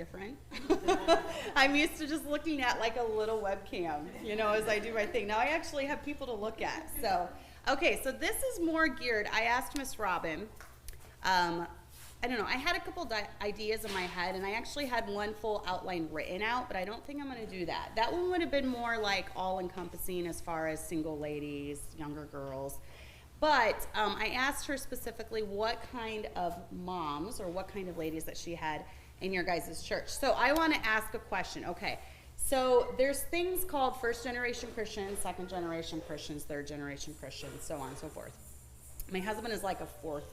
different. I'm used to just looking at like a little webcam, you know, as I do my thing. Now I actually have people to look at. So, okay, so this is more geared. I asked Miss Robin, I don't know, I had a couple ideas in my head, and I actually had one full outline written out, but I don't think I'm going to do that. That one would have been more like all-encompassing as far as single ladies, younger girls. But I asked her specifically what kind of moms or what kind of ladies that she had in your guys' church. So I want to ask a question. Okay, so there's things called first-generation Christians, second-generation Christians, third-generation Christians, so on and so forth. My husband is like a fourth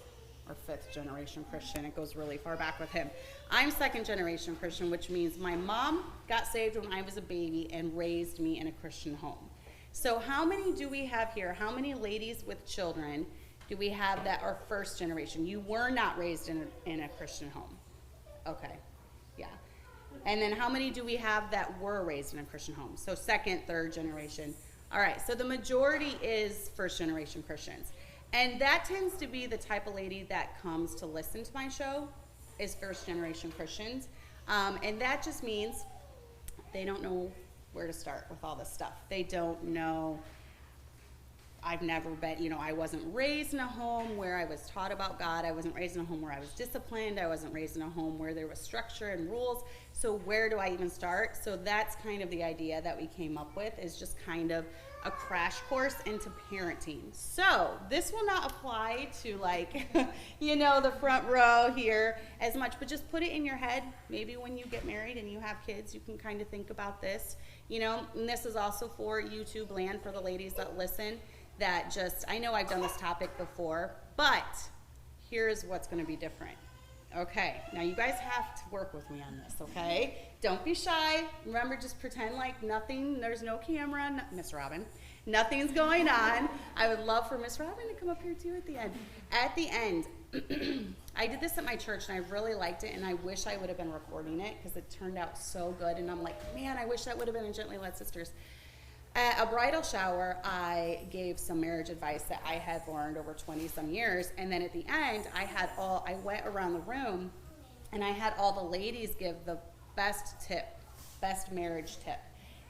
or fifth generation Christian. It goes really far back with him. I'm second generation Christian, which means my mom got saved when I was a baby and raised me in a Christian home. So how many do we have here? How many ladies with children do we have that are first generation? You were not raised in a Christian home. Okay, yeah. And then how many do we have that were raised in a Christian home? So second, third generation. All right, so the majority is first generation Christians. And that tends to be the type of lady that comes to listen to my show, is first generation Christians. And that just means they don't know where to start with all this stuff. They don't know, I've never been, you know, I wasn't raised in a home where I was taught about God. I wasn't raised in a home where I was disciplined. I wasn't raised in a home where there was structure and rules. So where do I even start? So that's kind of the idea that we came up with, is just kind of a crash course into parenting. So this will not apply to like, you know, the front row here as much, but just put it in your head. Maybe when you get married and you have kids, you can kind of think about this, you know, and this is also for YouTube land, for the ladies that listen, that just, I know I've done this topic before, but here's what's going to be different. Okay, now you guys have to work with me on this, okay? Don't be shy. Remember, just pretend like nothing, there's no camera, Miss Robin, nothing's going on. I would love for Miss Robin to come up here too at the end. At the end, I did this at my church and I really liked it, and I wish I would have been recording it because it turned out so good, and I'm like, man, I wish that would have been in Gently Led Sisters. At a bridal shower, I gave some marriage advice that I had learned over 20 some years, and then at the end, I went around the room and I had all the ladies give the best tip, best marriage tip.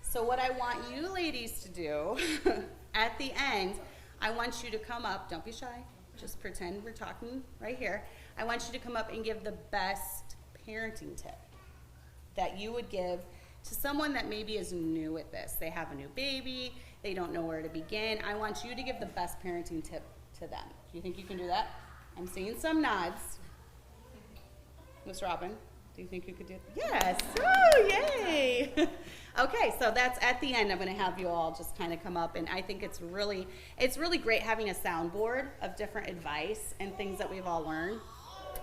So what I want you ladies to do at the end, I want you to come up, don't be shy, just pretend we're talking right here. I want you to come up and give the best parenting tip that you would give to someone that maybe is new at this. They have a new baby, they don't know where to begin. I want you to give the best parenting tip to them. Do you think you can do that? I'm seeing some nods. Miss Robin, do you think you could do it? Yes, oh, yay. Okay, so that's at the end. I'm gonna have you all just kind of come up, and I think it's really great having a soundboard of different advice and things that we've all learned.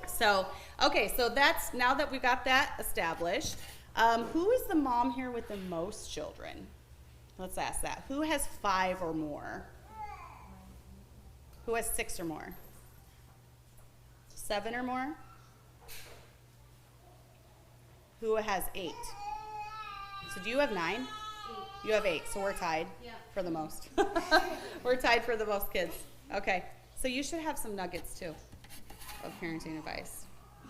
So, okay, so that's, now that we got that established, who is the mom here with the most children? Let's ask that. Who has 5 or more? Who has 6 or more? 7 or more? Who has 8? So do you have 9? 8. You have 8, so we're tied. Yeah. For the most. We're tied for the most kids. Okay, so you should have some nuggets too of parenting advice.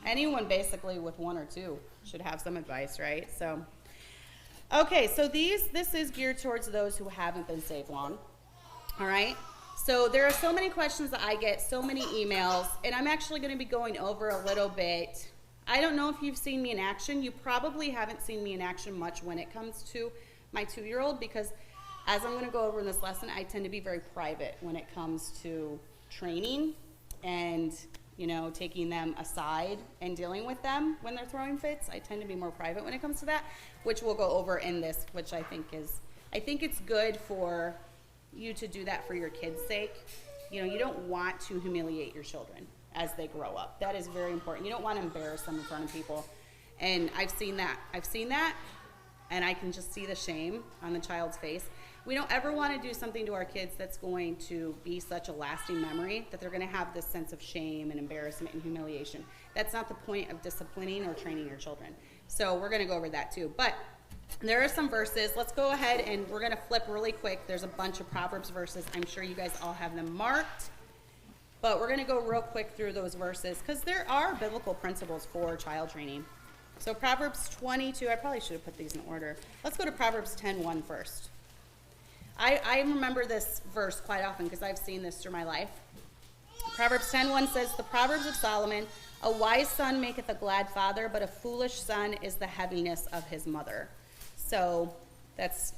Anyone basically with 1 or 2 should have some advice, right? So, okay, so this is geared towards those who haven't been saved long, all right? So there are so many questions that I get, so many emails, and I'm actually going to be going over a little bit. I don't know if you've seen me in action. You probably haven't seen me in action much when it comes to my 2-year-old, because as I'm going to go over in this lesson, I tend to be very private when it comes to training and, you know, taking them aside and dealing with them when they're throwing fits. I tend to be more private when it comes to that, which we'll go over in this, which I think it's good for you to do that for your kids' sake. You know, you don't want to humiliate your children as they grow up. That is very important. You don't want to embarrass them in front of people. And I've seen that, and I can just see the shame on the child's face. We don't ever want to do something to our kids that's going to be such a lasting memory that they're going to have this sense of shame and embarrassment and humiliation. That's not the point of disciplining or training your children. So we're going to go over that too. But there are some verses. Let's go ahead and we're going to flip really quick. There's a bunch of Proverbs verses. I'm sure you guys all have them marked. But we're going to go real quick through those verses because there are biblical principles for child training. So Proverbs 22, I probably should have put these in order. Let's go to Proverbs 10:1 first. I remember this verse quite often because I've seen this through my life. Proverbs 10:1 says, the Proverbs of Solomon, a wise son maketh a glad father, but a foolish son is the heaviness of his mother. So that's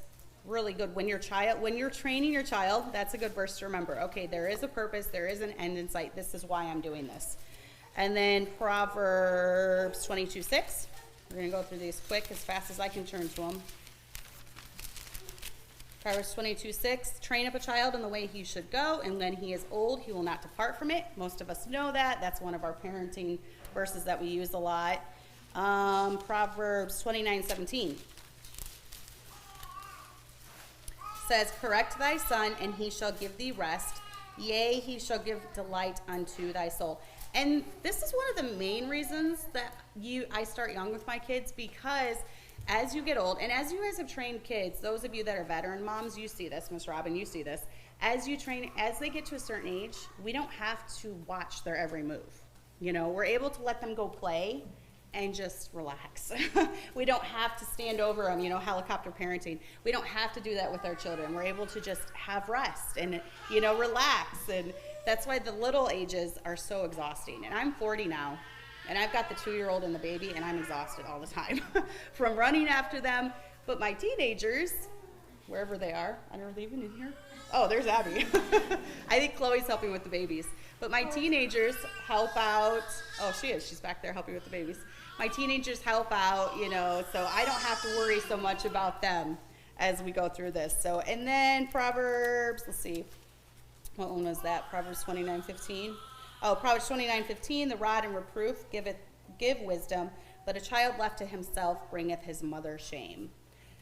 really good. When you're training your child, that's a good verse to remember. Okay, there is a purpose, there is an end in sight. This is why I'm doing this. And then Proverbs 22:6. We're going to go through these quick as fast as I can turn to them. Proverbs 22:6, train up a child in the way he should go, and when he is old, he will not depart from it. Most of us know that. That's one of our parenting verses that we use a lot. Proverbs 29:17 says, correct thy son, and he shall give thee rest. Yea, he shall give delight unto thy soul. And this is one of the main reasons that I start young with my kids, because as you get old, and as you guys have trained kids, those of you that are veteran moms, you see this, Miss Robin, you see this. As they get to a certain age, we don't have to watch their every move. You know, we're able to let them go play and just relax. We don't have to stand over them, you know, helicopter parenting. We don't have to do that with our children. We're able to just have rest and, you know, relax. And that's why the little ages are so exhausting. And I'm 40 now. And I've got the 2-year-old and the baby, and I'm exhausted all the time from running after them. But my teenagers, wherever they are, I don't know, are they even in here? Oh, there's Abby. I think Chloe's helping with the babies. But my teenagers help out. Oh, she is. She's back there helping with the babies. My teenagers help out, you know, so I don't have to worry so much about them as we go through this. So, and then Proverbs, let's see. What one was that? Proverbs 29:15. Oh, Proverbs 29:15, the rod and reproof give wisdom, but a child left to himself bringeth his mother shame.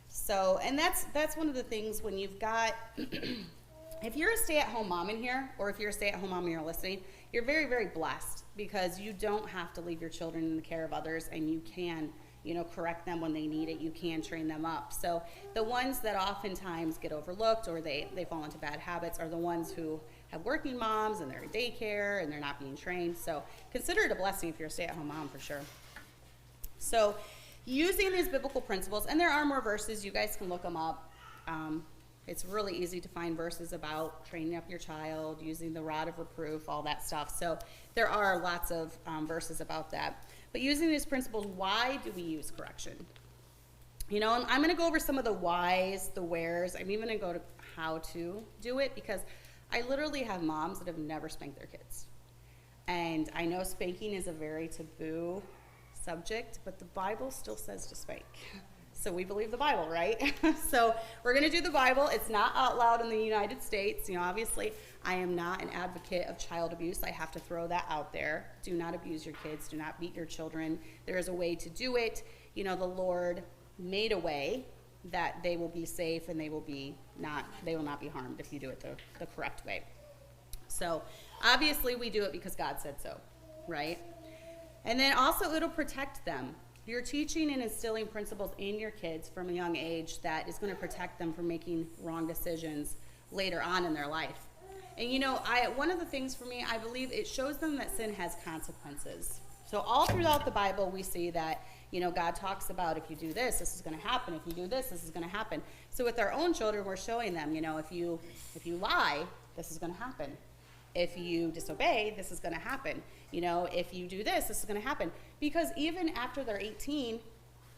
So, and that's one of the things when you've got, if you're a stay-at-home mom in here, or if you're a stay-at-home mom and you're listening, you're very, very blessed because you don't have to leave your children in the care of others, and you can, you know, correct them when they need it. You can train them up. So the ones that oftentimes get overlooked or they fall into bad habits are the ones who have working moms and they're in daycare and they're not being trained. So consider it a blessing if you're a stay-at-home mom for sure. So using these biblical principles, and there are more verses, you guys can look them up. It's really easy to find verses about training up your child, using the rod of reproof, all that stuff. So there are lots of verses about that. But using these principles, why do we use correction? You know, I'm going to go over some of the whys, the wheres. I'm even going to go to how to do it because I literally have moms that have never spanked their kids. And I know spanking is a very taboo subject, but the Bible still says to spank. So we believe the Bible, right? So we're going to do the Bible. It's not outlawed in the United States. You know, obviously, I am not an advocate of child abuse. I have to throw that out there. Do not abuse your kids. Do not beat your children. There is a way to do it. You know, the Lord made a way that they will be safe and they will not be harmed if you do it the correct way. So obviously, we do it because God said so, right? And then also, it'll protect them. You're teaching and instilling principles in your kids from a young age that is going to protect them from making wrong decisions later on in their life. And you know, one of the things for me, I believe it shows them that sin has consequences. So all throughout the Bible, we see that, you know, God talks about if you do this, this is going to happen. If you do this, this is going to happen. So with our own children, we're showing them, you know, if you lie, this is going to happen. If you disobey, this is going to happen. You know, if you do this, this is going to happen. Because even after they're 18,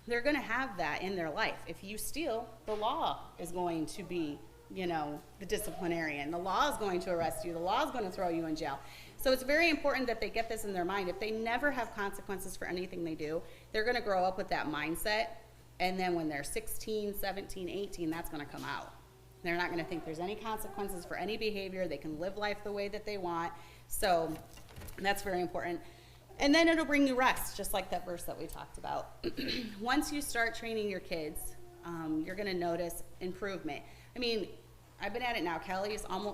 they're going to have that in their life. If you steal, the law is going to be, you know, the disciplinarian. The law is going to arrest you. The law is going to throw you in jail. So it's very important that they get this in their mind. If they never have consequences for anything they do, they're going to grow up with that mindset. And then when they're 16, 17, 18, that's going to come out. They're not going to think there's any consequences for any behavior. They can live life the way that they want. So that's very important. And then it'll bring you rest, just like that verse that we talked about. Once you start training your kids, you're going to notice improvement. I mean, I've been at it now.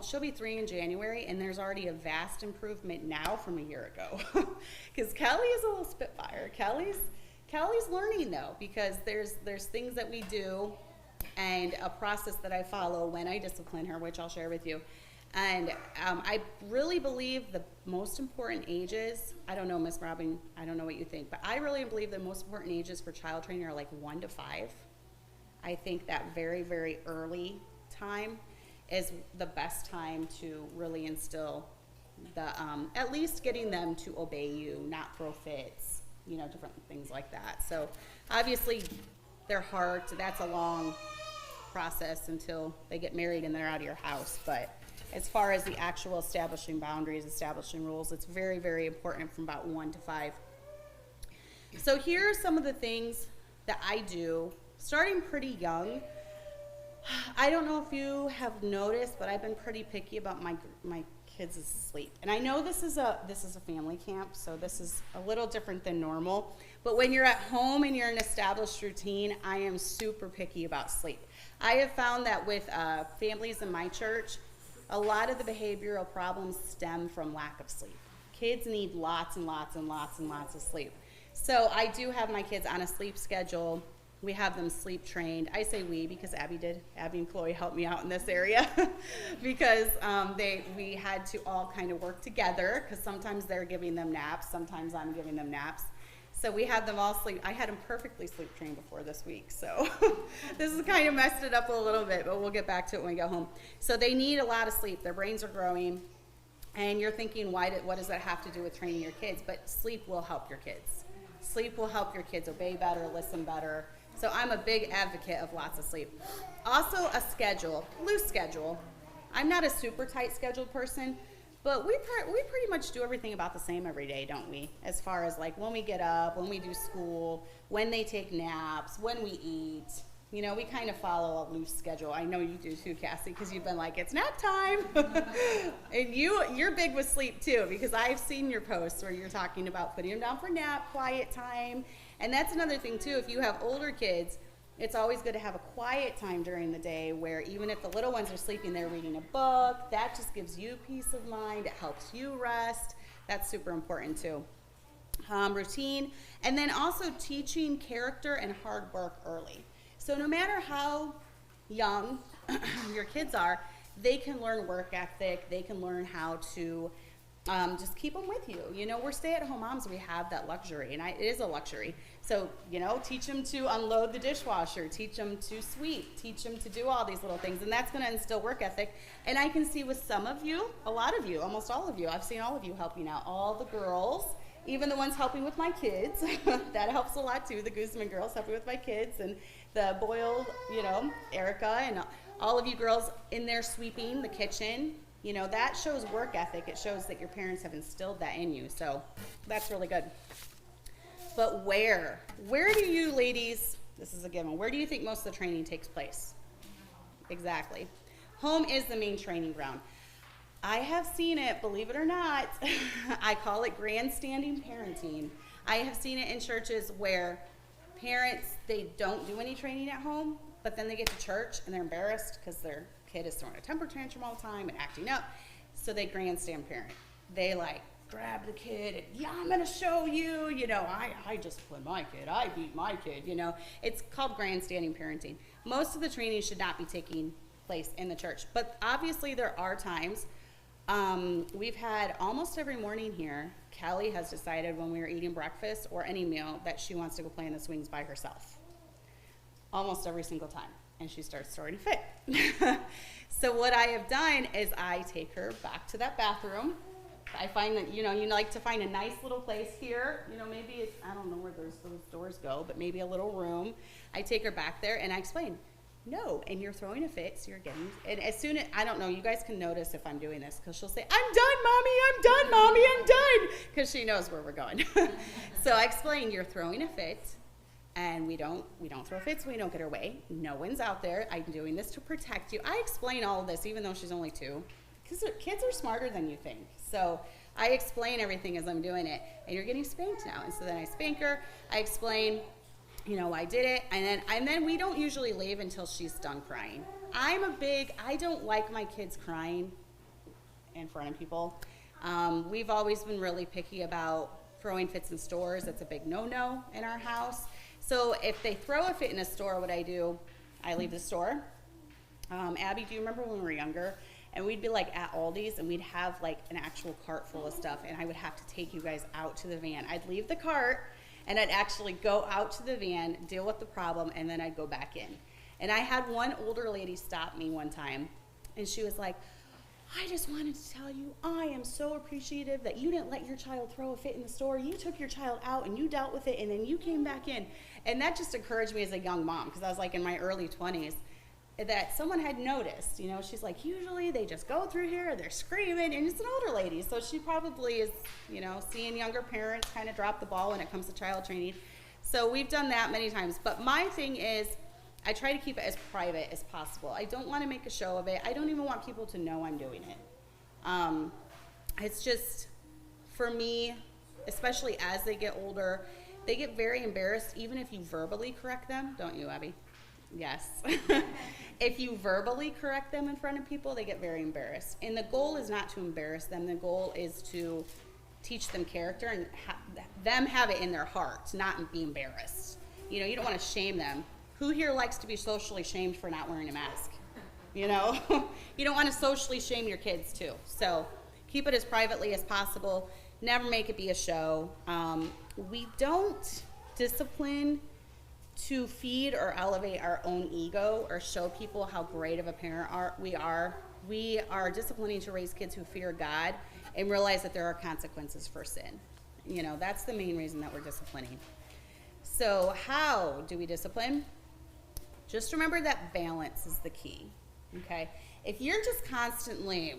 She'll be 3 in January, and there's already a vast improvement now from a year ago. Because Kelly is a little spitfire. Kelly's learning, though, because there's things that we do and a process that I follow when I discipline her, which I'll share with you. And I really believe the most important ages, I don't know, Miss Robin, I don't know what you think, but I really believe the most important ages for child training are like 1 to 5. I think that very, very early time is the best time to really instill the, at least getting them to obey you, not throw fits, you know, different things like that. So obviously they're hard, so that's a long process until they get married and they're out of your house. But as far as the actual establishing boundaries, establishing rules, it's very, very important from about 1 to 5. So here are some of the things that I do, starting pretty young. I don't know if you have noticed, but I've been pretty picky about my kids' sleep. And I know this is a family camp, so this is a little different than normal. But when you're at home and you're in an established routine, I am super picky about sleep. I have found that with families in my church, a lot of the behavioral problems stem from lack of sleep. Kids need lots and lots and lots and lots of sleep. So I do have my kids on a sleep schedule. We have them sleep trained. I say we because Abby and Chloe helped me out in this area because we had to all kind of work together because sometimes they're giving them naps, sometimes I'm giving them naps. So we had them all sleep. I had them perfectly sleep trained before this week. So this has kind of messed it up a little bit, but we'll get back to it when we go home. So they need a lot of sleep. Their brains are growing. And you're thinking, what does that have to do with training your kids? But sleep will help your kids. Sleep will help your kids obey better, listen better. So I'm a big advocate of lots of sleep. Also a schedule, loose schedule. I'm not a super tight scheduled person, but we pretty much do everything about the same every day, don't we? As far as like when we get up, when we do school, when they take naps, when we eat. You know, we kind of follow a loose schedule. I know you do too, Cassie, because you've been like, it's nap time. And you're big with sleep too, because I've seen your posts where you're talking about putting them down for nap, quiet time. And that's another thing too, if you have older kids, it's always good to have a quiet time during the day where even if the little ones are sleeping, they're reading a book. That just gives you peace of mind. It helps you rest. That's super important too. Routine. And then also teaching character and hard work early. So no matter how young your kids are, they can learn work ethic. They can learn how to just keep them with you. You know, we're stay-at-home moms. We have that luxury, and it is a luxury. So, you know, teach them to unload the dishwasher, teach them to sweep, teach them to do all these little things, and that's going to instill work ethic. And I can see with some of you, a lot of you, almost all of you, I've seen all of you helping out, all the girls, even the ones helping with my kids. That helps a lot too, the Guzman girls helping with my kids, and the Boyle, you know, Erica, and all of you girls in there sweeping the kitchen. You know, that shows work ethic. It shows that your parents have instilled that in you. So that's really good. But where do you ladies, this is a given, where do you think most of the training takes place? Exactly. Home is the main training ground. I have seen it, believe it or not. I call it grandstanding parenting. I have seen it in churches where parents, they don't do any training at home, but then they get to church and they're embarrassed because their kid is throwing a temper tantrum all the time and acting up. So they grandstand parent. They like grab the kid and, yeah, I'm gonna show you, you know, I discipline my kid, I beat my kid, you know. It's called grandstanding parenting. Most of the training should not be taking place in the church, but obviously there are times. We've had almost every morning here, Kelly has decided when we were eating breakfast or any meal that she wants to go play in the swings by herself. Almost every single time. And she starts throwing a fit. So what I have done is I take her back to that bathroom. I find that, you know, you like to find a nice little place here. You know, maybe it's, I don't know where those doors go, but maybe a little room. I take her back there and I explain, no, and you're throwing a fit, so you're getting, and as soon as, I don't know, you guys can notice if I'm doing this, because she'll say, I'm done, Mommy, I'm done, because she knows where we're going. So I explain, you're throwing a fit, and we don't throw fits, we don't get her way. No one's out there. I'm doing this to protect you. I explain all of this, even though she's only 2, because kids are smarter than you think. So I explain everything as I'm doing it, and you're getting spanked now. And so then I spank her, I explain, you know, I did it, and then we don't usually leave until she's done crying. I don't like my kids crying in front of people. We've always been really picky about throwing fits in stores. That's a big no-no in our house. So if they throw a fit in a store, what I do, I leave the store. Abby, do you remember when we were younger And we'd be like at Aldi's, and we'd have like an actual cart full of stuff, and I would have to take you guys out to the van. I'd leave the cart, and I'd actually go out to the van, deal with the problem, and then I'd go back in. And I had one older lady stop me one time, and she was like, I just wanted to tell you, I am so appreciative that you didn't let your child throw a fit in the store. You took your child out and you dealt with it, and then you came back in. And that just encouraged me as a young mom, because I was like in my early 20s, that someone had noticed. You know, she's like, usually they just go through here, they're screaming, and it's an older lady. So she probably is, you know, seeing younger parents kind of drop the ball when it comes to child training. So we've done that many times. But my thing is, I try to keep it as private as possible. I don't want to make a show of it. I don't even want people to know I'm doing it. It's just, for me, especially as they get older, they get very embarrassed even if you verbally correct them. Don't you, Abby? Yes. If you verbally correct them in front of people, they get very embarrassed. And the goal is not to embarrass them. The goal is to teach them character and them have it in their heart, not be embarrassed. You know, you don't want to shame them. Who here likes to be socially shamed for not wearing a mask? You know, you don't want to socially shame your kids too. So keep it as privately as possible. Never make it be a show. We don't discipline to feed or elevate our own ego or show people how great of a parent we are. We are disciplining to raise kids who fear God and realize that there are consequences for sin. You know, that's the main reason that we're disciplining. So how do we discipline? Just remember that balance is the key, okay? If you're just constantly,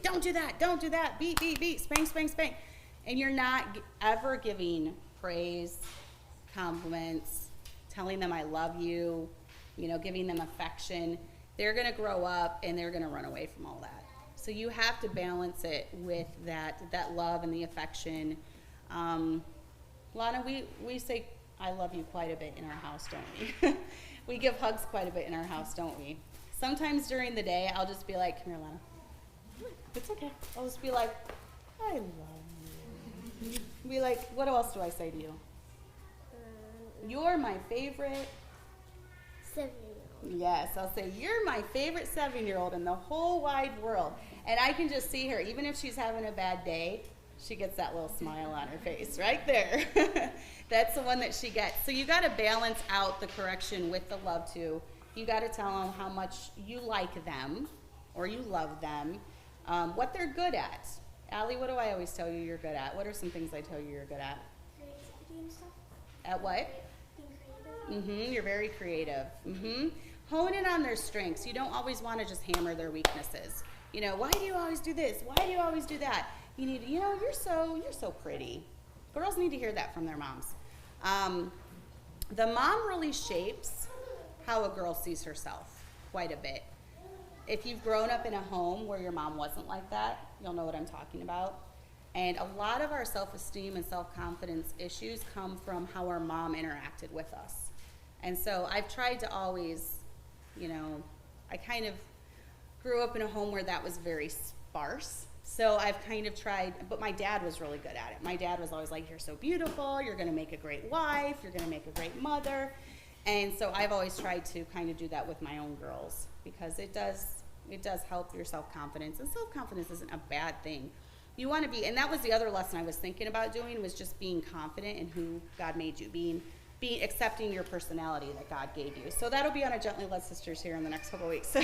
don't do that, beat, spank, and you're not ever giving praise, compliments, telling them I love you, you know, giving them affection, they're going to grow up and they're going to run away from all that. So you have to balance it with that love and the affection. Lana, we say I love you quite a bit in our house, don't we? We give hugs quite a bit in our house, don't we? Sometimes during the day, I'll just be like, come here, Lana. It's okay. I'll just be like, I love you. Be like, what else do I say to you? You're my favorite 7-year-old. Yes, I'll say, you're my favorite 7-year-old in the whole wide world. And I can just see her, even if she's having a bad day, she gets that little smile on her face right there. That's the one that she gets. So you got to balance out the correction with the love too. You got to tell them how much you like them or you love them, what they're good at. Allie, what do I always tell you you're good at? What are some things I tell you you're good at? Creativity and stuff. At what? Being creative. You're very creative. Hone in on their strengths. You don't always want to just hammer their weaknesses. You know, why do you always do this? Why do you always do that? You need to, you know, you're so pretty. Girls need to hear that from their moms. The mom really shapes how a girl sees herself quite a bit. If you've grown up in a home where your mom wasn't like that, you'll know what I'm talking about. And a lot of our self-esteem and self-confidence issues come from how our mom interacted with us. And so I've tried to always, you know, I kind of grew up in a home where that was very sparse. So I've kind of tried, but my dad was really good at it. My dad was always like, you're so beautiful, you're gonna make a great wife, you're gonna make a great mother. And so I've always tried to kind of do that with my own girls because it does help your self-confidence. And self-confidence isn't a bad thing. You wanna be, and that was the other lesson I was thinking about doing, was just being confident in who God made you, being accepting your personality that God gave you. So that'll be on a Gently Led Sisters here in the next couple of weeks. So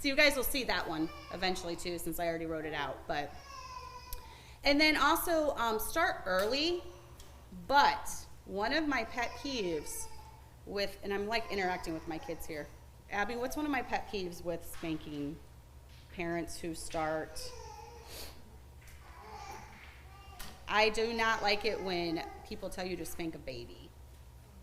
you guys will see that one eventually too, since I already wrote it out. And then also start early. But one of my pet peeves and I'm like interacting with my kids here. Abby, what's one of my pet peeves with spanking parents who start? I do not like it when people tell you to spank a baby.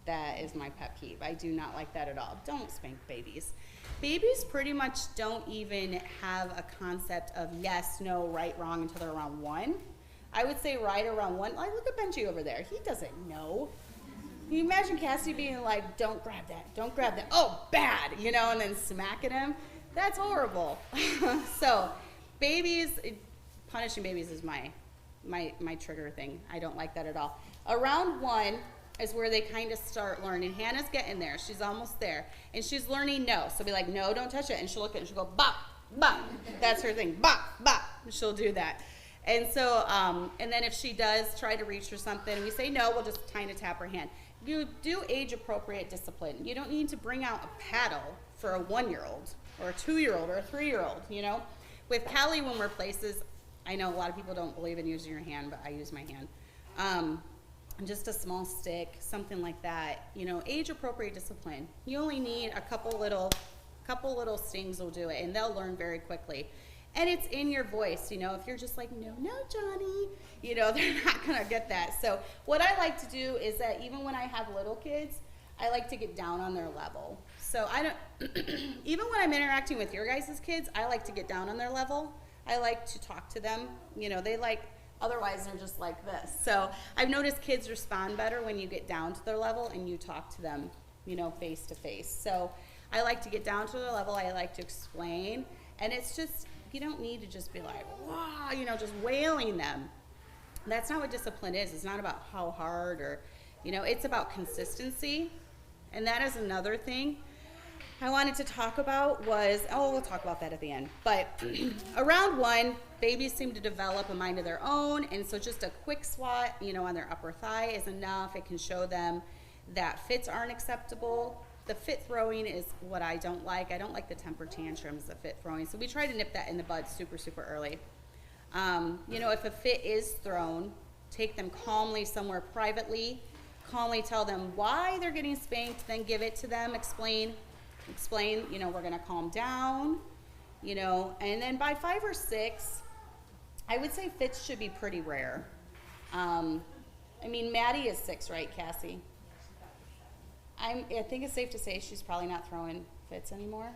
That is my pet peeve. I do not like that at all. Don't spank babies. Babies pretty much don't even have a concept of yes, no, right, wrong until they're around 1. I would say right around 1. Like, look at Benji over there. He doesn't know. Can you imagine Cassie being like, don't grab that. Oh, bad, you know, and then smacking him? That's horrible. So babies, punishing babies is my trigger thing. I don't like that at all. Around 1 is where they kind of start learning. Hannah's getting there. She's almost there. And she's learning no. So be like, no, don't touch it. And she'll look at it and she'll go, bop. bop. That's her thing, bop, bop. She'll do that. And so, and then if she does try to reach for something, and we say no, we'll just kind of tap her hand. You do age-appropriate discipline. You don't need to bring out a paddle for a 1-year-old or a 2-year-old or a 3-year-old, you know. With Callie, when we're places, I know a lot of people don't believe in using your hand, but I use my hand. Just a small stick, something like that. You know, age-appropriate discipline. You only need a couple little stings will do it, and they'll learn very quickly. And it's in your voice, you know. If you're just like, no, no, Johnny, you know, they're not gonna get that. So what I like to do is that even when I have little kids, I like to get down on their level. So I don't, even when I'm interacting with your guys' kids, I like to get down on their level. I like to talk to them. You know, they like, otherwise they're just like this. So I've noticed kids respond better when you get down to their level and you talk to them, you know, face to face. So I like to get down to their level. I like to explain. And it's just, you don't need to just be like, wow, you know, just wailing them. That's not what discipline is. It's not about how hard or, you know, it's about consistency. And that is another thing I wanted to talk about was, we'll talk about that at the end. But around 1, babies seem to develop a mind of their own. And so just a quick swat, you know, on their upper thigh is enough. It can show them that fits aren't acceptable. The fit throwing is what I don't like. I don't like the temper tantrums, the fit throwing. So we try to nip that in the bud super, super early. You know, if a fit is thrown, take them calmly somewhere privately. Calmly tell them why they're getting spanked, then give it to them. Explain, you know, we're going to calm down, you know. And then by 5 or 6, I would say fits should be pretty rare. I mean, Maddie is 6, right, Cassie? I think it's safe to say she's probably not throwing fits anymore.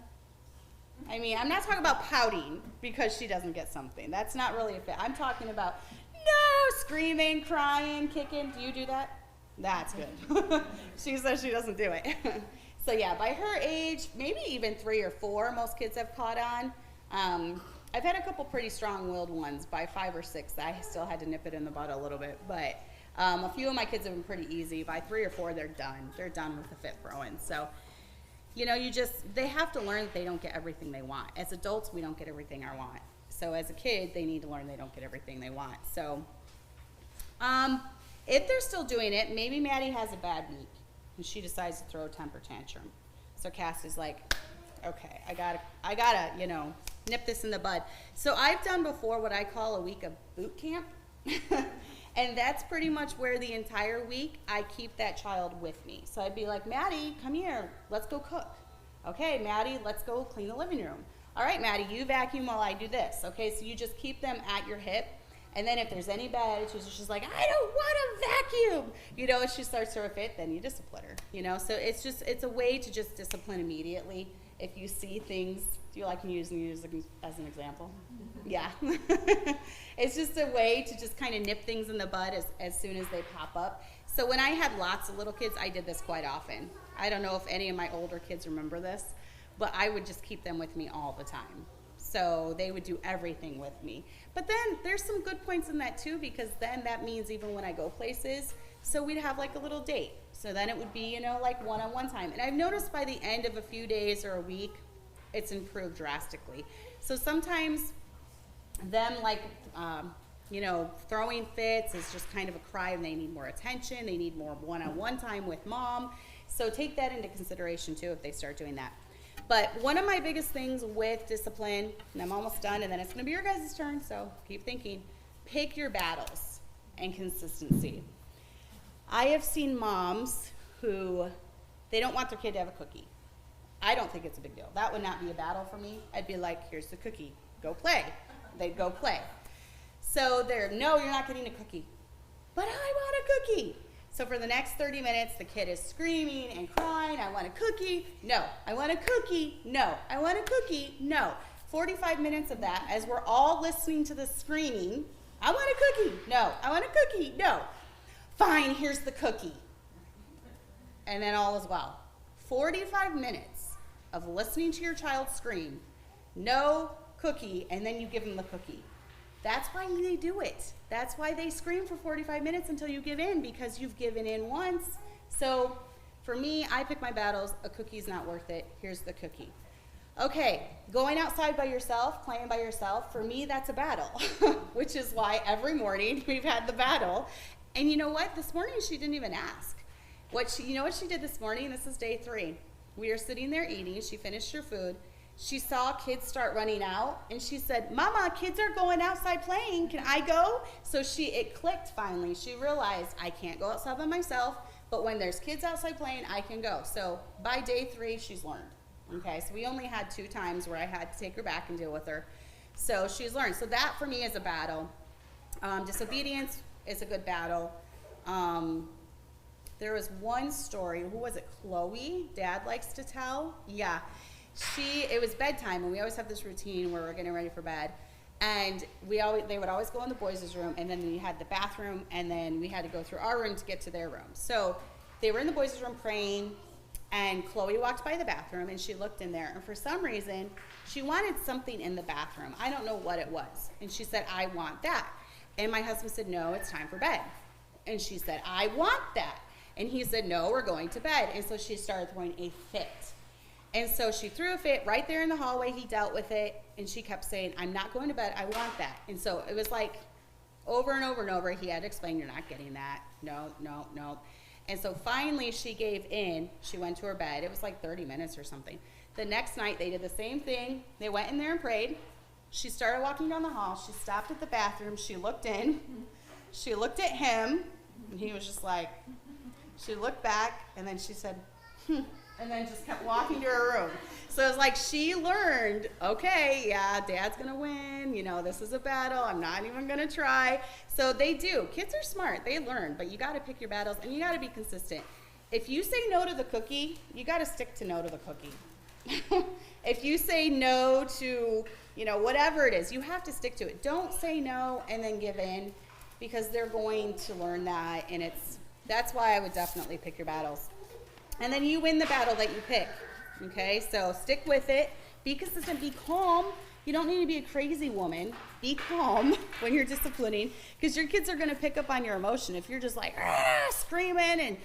I mean, I'm not talking about pouting because she doesn't get something. That's not really a fit. I'm talking about no, screaming, crying, kicking. Do you do that? That's good. She says she doesn't do it. So yeah, by her age, maybe even 3 or 4, most kids have caught on. I've had a couple pretty strong-willed ones. By 5 or 6, I still had to nip it in the bud a little bit, but a few of my kids have been pretty easy. By 3 or 4, they're done. They're done with the fit throwing. So, you know, they have to learn that they don't get everything they want. As adults, we don't get everything I want. So as a kid, they need to learn they don't get everything they want. So, if they're still doing it, maybe Maddie has a bad week and she decides to throw a temper tantrum. So Cassie's like, okay, I gotta, you know, nip this in the bud. So I've done before what I call a week of boot camp. And that's pretty much where the entire week I keep that child with me. So I'd be like, Maddie, come here, let's go cook. Okay, Maddie, let's go clean the living room. All right, Maddie, you vacuum while I do this. Okay, so you just keep them at your hip. And then if there's any bad attitudes, she's like, I don't want to vacuum. You know, if she starts to fit, then you discipline her. You know, so it's a way to just discipline immediately. If you see things, do you like me using you as an example? Yeah. It's just a way to just kind of nip things in the bud as soon as they pop up. So when I had lots of little kids, I did this quite often. I don't know if any of my older kids remember this, but I would just keep them with me all the time. So they would do everything with me. But then there's some good points in that too, because then that means even when I go places, so we'd have like a little date. So then it would be, you know, like one-on-one time. And I've noticed by the end of a few days or a week, it's improved drastically. So sometimes them like, you know, throwing fits is just kind of a cry and they need more attention. They need more one-on-one time with mom. So take that into consideration too if they start doing that. But one of my biggest things with discipline, and I'm almost done, and then it's going to be your guys' turn, so keep thinking, pick your battles and consistency. I have seen moms who, they don't want their kid to have a cookie. I don't think it's a big deal. That would not be a battle for me. I'd be like, here's the cookie, go play. They'd go play. So they're, no, you're not getting a cookie. But I want a cookie. So for the next 30 minutes, the kid is screaming and crying, I want a cookie, no. I want a cookie, no. I want a cookie, no. 45 minutes of that as we're all listening to the screaming, I want a cookie, no. I want a cookie, no. Fine, here's the cookie. And then all is well. 45 minutes of listening to your child scream, no cookie, and then you give them the cookie. That's why they do it. That's why they scream for 45 minutes until you give in, because you've given in once. So for me, I pick my battles. A cookie's not worth it. Here's the cookie. Okay, going outside by yourself, playing by yourself, for me, that's a battle, which is why every morning we've had the battle. And you know what? This morning she didn't even ask. You know what she did this morning? This is day 3. We were sitting there eating. She finished her food. She saw kids start running out, and she said, "Mama, kids are going outside playing. Can I go?" So it clicked finally. She realized, I can't go outside by myself, but when there's kids outside playing, I can go. So by day 3, she's learned. Okay, so we only had 2 times where I had to take her back and deal with her. So she's learned. So that for me is a battle. Disobedience is a good battle. There was one story, who was it, Chloe? Dad likes to tell. Yeah, it was bedtime, and we always have this routine where we're getting ready for bed. And they would always go in the boys' room, and then we had the bathroom, and then we had to go through our room to get to their room. So they were in the boys' room praying, and Chloe walked by the bathroom, and she looked in there, and for some reason, she wanted something in the bathroom. I don't know what it was. And she said, "I want that." And my husband said, "No, it's time for bed." And she said, "I want that." And he said, "No, we're going to bed." And so she started throwing a fit. And so she threw a fit right there in the hallway. He dealt with it, and she kept saying, "I'm not going to bed. I want that." And so it was like over and over and over. He had to explain, "You're not getting that. No, no, no." And so finally she gave in. She went to her bed. It was like 30 minutes or something. The next night they did the same thing. They went in there and prayed. She started walking down the hall. She stopped at the bathroom. She looked in. She looked at him, and he was just like, she looked back, and then she said, and then just kept walking to her room. So it was like she learned, okay, yeah, Dad's going to win. You know, this is a battle. I'm not even going to try. So they do. Kids are smart. They learn, but you got to pick your battles, and you got to be consistent. If you say no to the cookie, you got to stick to no to the cookie. If you say no to, whatever it is, you have to stick to it. Don't say no and then give in, because they're going to learn that, and that's why I would definitely pick your battles. And then you win the battle that you pick, okay? So stick with it. Be consistent. Be calm. You don't need to be a crazy woman. Be calm when you're disciplining, because your kids are going to pick up on your emotion. If you're just like screaming and,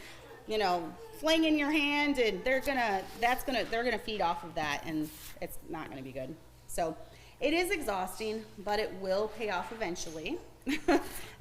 flinging your hand, and they're going to feed off of that, and it's not going to be good. So it is exhausting, but it will pay off eventually.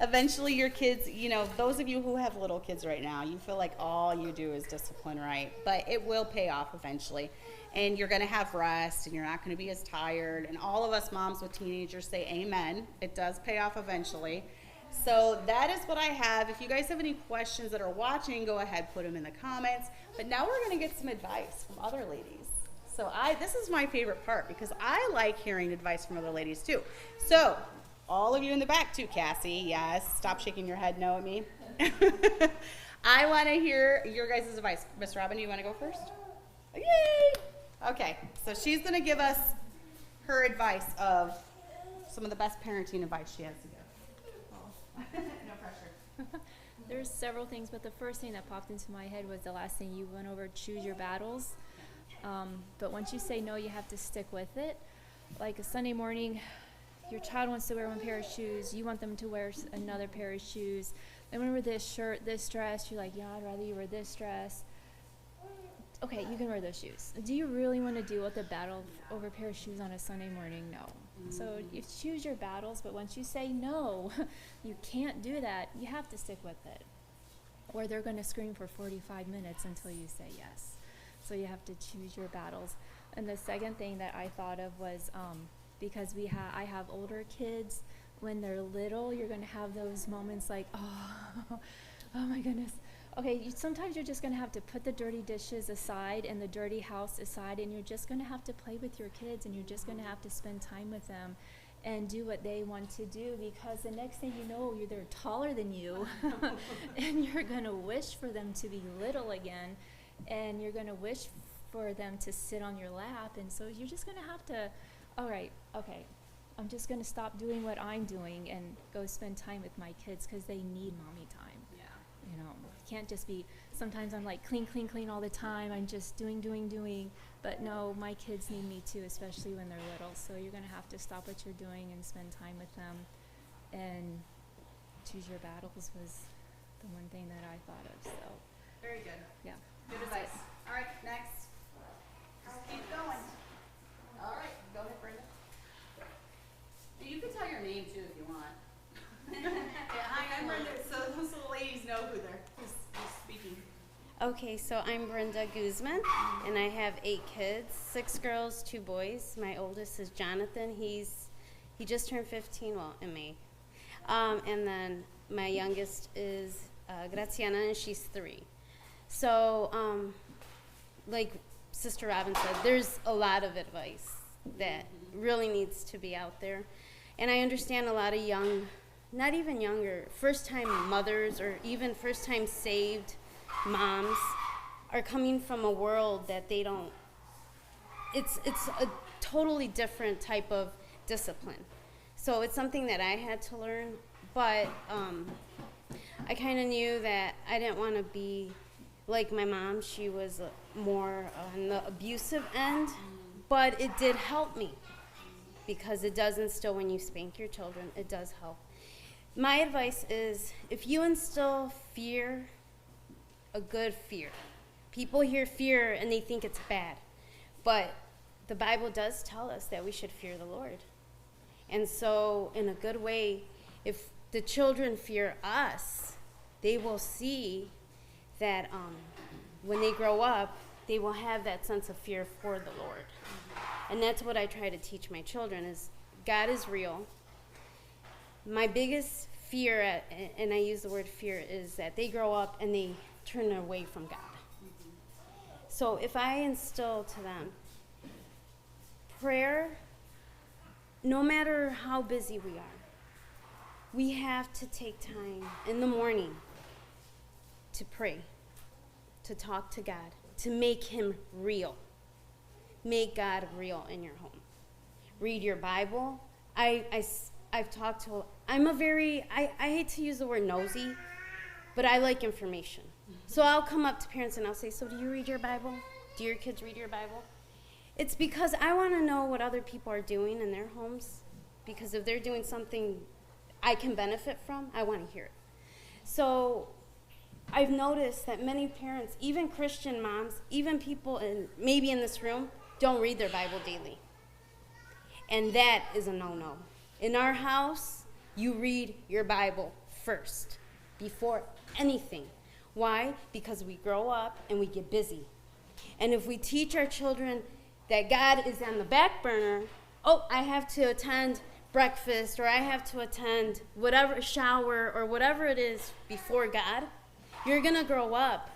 Eventually your kids, those of you who have little kids right now, you feel like all you do is discipline, right? But it will pay off eventually. And you're going to have rest, and you're not going to be as tired. And all of us moms with teenagers say amen. It does pay off eventually. So that is what I have. If you guys have any questions that are watching, go ahead, put them in the comments. But now we're going to get some advice from other ladies. So this is my favorite part, because I like hearing advice from other ladies too. So all of you in the back too, Cassie, yes, stop shaking your head no at me. I want to hear your guys' advice. Miss Robin, you want to go first? Yay! Okay, so she's going to give us her advice of some of the best parenting advice she has to give. No pressure. There's several things, but the first thing that popped into my head was the last thing you went over, choose your battles. But once you say no, you have to stick with it. Like a Sunday morning, your child wants to wear one pair of shoes, you want them to wear another pair of shoes. They want to wear this shirt, this dress, you're like, yeah, I'd rather you wear this dress. Okay, you can wear those shoes. Do you really want to deal with a battle over a pair of shoes on a Sunday morning? No. Mm-hmm. So you choose your battles, but once you say no, you can't do that, you have to stick with it. Or they're going to scream for 45 minutes until you say yes. So you have to choose your battles. And the second thing that I thought of was, because I have older kids, when they're little, you're going to have those moments like, oh my goodness. Okay, sometimes you're just going to have to put the dirty dishes aside and the dirty house aside, and you're just going to have to play with your kids, and you're just going to have to spend time with them and do what they want to do, because the next thing you know, they're taller than you, and you're going to wish for them to be little again, and you're going to wish for them to sit on your lap, and so you're just going to have to, all right, okay, I'm just going to stop doing what I'm doing and go spend time with my kids, because they need mommy time. Can't just be, sometimes I'm like clean all the time, I'm just doing, but no, my kids need me too, especially when they're little, so you're going to have to stop what you're doing and spend time with them, and choose your battles was the one thing that I thought of, so. Very good. Yeah. Good advice. All right, next. Just keep going. Okay, so I'm Brenda Guzman, and I have 8 kids, 6 girls, 2 boys. My oldest is Jonathan. He just turned 15, well, in May. And then my youngest is Graziana, and she's 3. So, like Sister Robin said, there's a lot of advice that really needs to be out there. And I understand a lot of young, not even younger, first-time mothers or even first-time saved moms are coming from a world that they don't, it's a totally different type of discipline. So it's something that I had to learn, but I kind of knew that I didn't want to be like my mom. She was more on the abusive end, but it did help me because it does instill, when you spank your children, it does help. My advice is, if you instill fear, a good fear. People hear fear and they think it's bad, but the Bible does tell us that we should fear the Lord. And so in a good way, if the children fear us, they will see that when they grow up, they will have that sense of fear for the Lord. And that's what I try to teach my children is God is real. My biggest fear, and I use the word fear, is that they grow up and they turn away from God. So if I instill to them prayer, no matter how busy we are, we have to take time in the morning to pray, to talk to God, to make him real. Make God real in your home. Read your Bible. I've talked to, I hate to use the word nosy, but I like information. So I'll come up to parents and I'll say, so do you read your Bible? Do your kids read your Bible? It's because I want to know what other people are doing in their homes, because if they're doing something I can benefit from, I want to hear it. So I've noticed that many parents, even Christian moms, even people maybe in this room, don't read their Bible daily. And that is a no-no. In our house, you read your Bible first, before anything. Why? Because we grow up and we get busy. And if we teach our children that God is on the back burner, oh, I have to attend breakfast, or I have to attend whatever, shower, or whatever it is before God, you're going to grow up.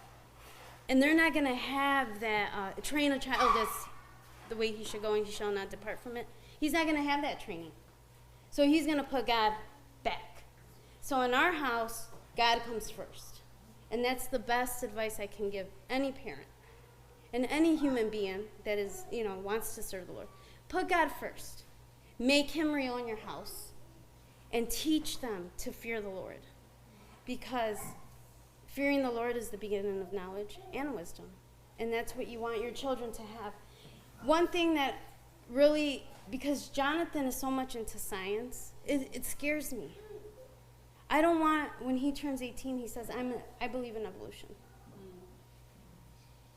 And they're not going to have that, train a child as the way he should go and he shall not depart from it. He's not going to have that training. So he's going to put God back. So in our house, God comes first. And that's the best advice I can give any parent and any human being that is, wants to serve the Lord. Put God first. Make him real in your house and teach them to fear the Lord, because fearing the Lord is the beginning of knowledge and wisdom, and that's what you want your children to have. One thing that really, because Jonathan is so much into science, it scares me. I don't want, when he turns 18, he says, I believe in evolution.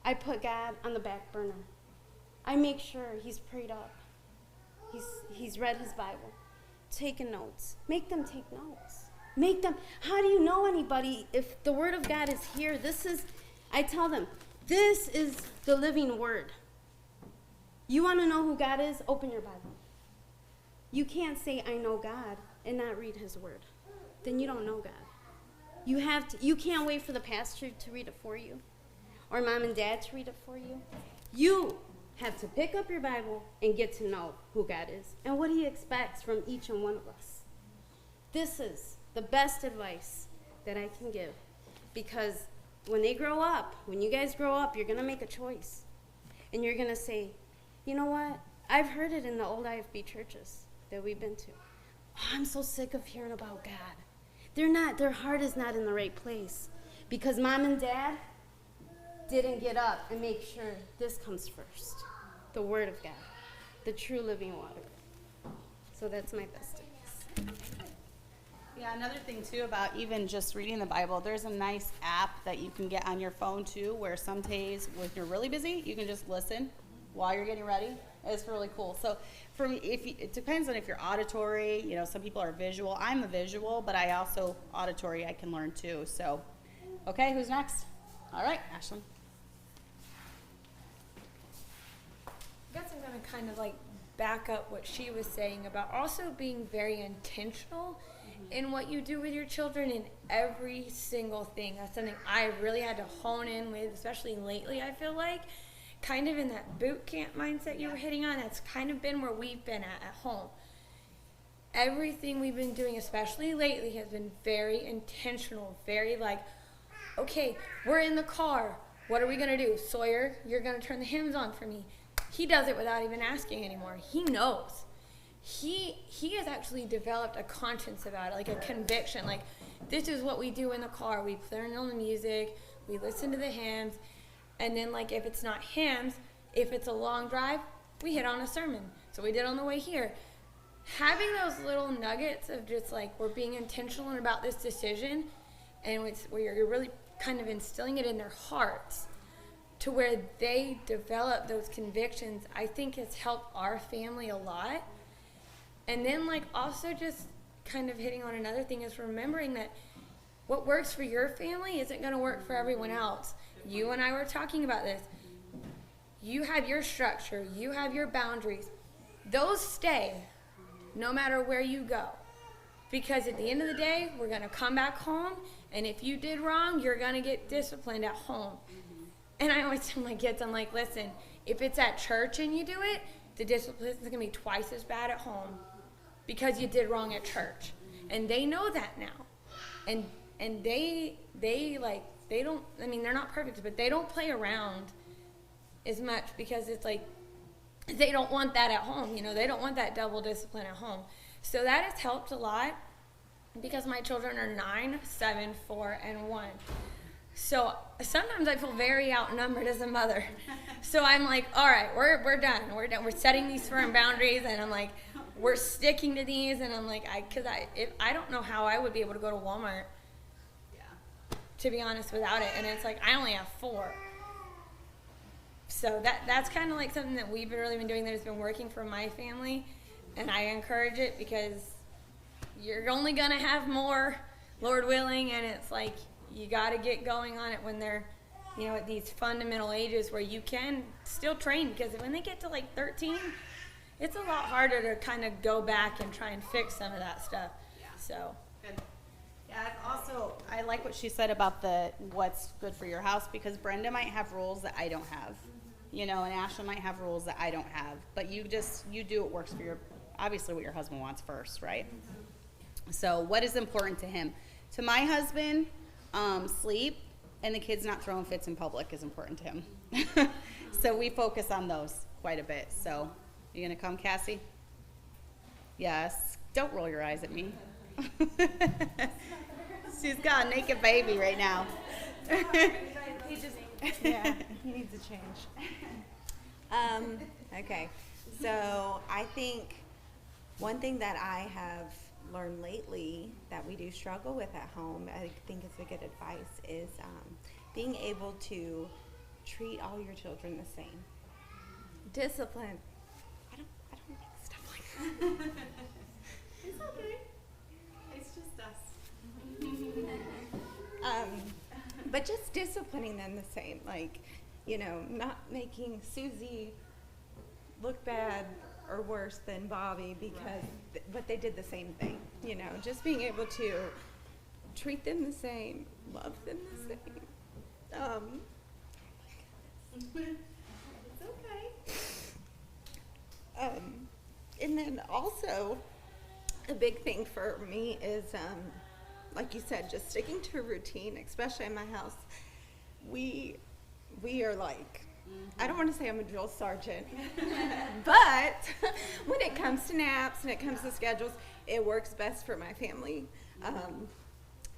I put God on the back burner. I make sure he's prayed up. He's read his Bible, taken notes. Make them take notes. Make them, how do you know anybody if the Word of God is here? I tell them, this is the living Word. You want to know who God is? Open your Bible. You can't say, I know God, and not read his Word. Then you don't know God. You can't wait for the pastor to read it for you, or mom and dad to read it for you. You have to pick up your Bible and get to know who God is and what he expects from each and one of us. This is the best advice that I can give, because when they grow up, when you guys grow up, you're going to make a choice. And you're going to say, you know what? I've heard it in the old IFB churches that we've been to. Oh, I'm so sick of hearing about God. Their heart is not in the right place, because mom and dad didn't get up and make sure this comes first. The Word of God, the true living water. So that's my best advice. Yeah, another thing too about even just reading the Bible, there's a nice app that you can get on your phone too, where some days when you're really busy, you can just listen while you're getting ready. It's really cool. So for me, it depends on if you're auditory. Some people are visual. I'm a visual, but I also auditory I can learn too. So, okay, who's next? All right, Ashlyn. kind of like back up what she was saying about also being very intentional in what you do with your children in every single thing. That's something I really had to hone in with, especially lately, I feel like. Kind of in that boot camp mindset you were hitting on, that's kind of been where we've been at home. Everything we've been doing, especially lately, has been very intentional, very like, okay, we're in the car. What are we going to do? Sawyer, you're going to turn the hymns on for me. He does it without even asking anymore. He knows. He has actually developed a conscience about it, like a conviction. Like, this is what we do in the car. We turn on the music. We listen to the hymns. And then, like, if it's not hymns, if it's a long drive, we hit on a sermon. So we did on the way here. Having those little nuggets of just, like, we're being intentional about this decision, and it's where you're really kind of instilling it in their hearts to where they develop those convictions, I think has helped our family a lot. And then, like, also just kind of hitting on another thing is remembering that what works for your family isn't going to work for everyone else. You and I were talking about this. You have your structure. You have your boundaries. Those stay no matter where you go. Because at the end of the day, we're going to come back home, and if you did wrong, you're going to get disciplined at home. And I always tell my kids, I'm like, listen, if it's at church and you do it, the discipline is going to be twice as bad at home because you did wrong at church. And they know that now. And they don't, I mean, they're not perfect, but they don't play around as much because it's like they don't want that at home. You know, they don't want that double discipline at home. So that has helped a lot because my children are 9, 7, 4, and 1. So sometimes I feel very outnumbered as a mother. So I'm like, all right, we're done. We're done. We're setting these firm boundaries, and I'm like, we're sticking to these. And I'm like, I don't know how I would be able to go to Walmart, to be honest, without it. And it's like, I only have 4. So that's kind of like something that we've really been doing that has been working for my family. And I encourage it because you're only going to have more, Lord willing, and it's like you got to get going on it when they're, you know, at these fundamental ages where you can still train, because when they get to like 13, it's a lot harder to kind of go back and try and fix some of that stuff. Yeah. So. Good. Yeah, also, I like what she said about what's good for your house, because Brenda might have rules that I don't have, you know, and Ashley might have rules that I don't have, but you do what works for obviously what your husband wants first, right? So what is important to him? To my husband, sleep and the kids not throwing fits in public is important to him. So we focus on those quite a bit. So you gonna come, Cassie? Yes. Don't roll your eyes at me. She's got a naked baby right now. Yeah, he needs a change. Okay, so I think one thing that I have learned lately that we do struggle with at home, I think is a good advice, is being able to treat all your children the same. Discipline. I don't like stuff like that. It's okay. It's just us. But just disciplining them the same, like, you know, not making Susie look bad or worse than Bobby because but they did the same thing, you know, just being able to treat them the same, love them the same. It's okay. And then also a big thing for me is like you said, just sticking to a routine, especially in my house. We are like, I don't want to say I'm a drill sergeant, but when it comes to naps and it comes to schedules, it works best for my family.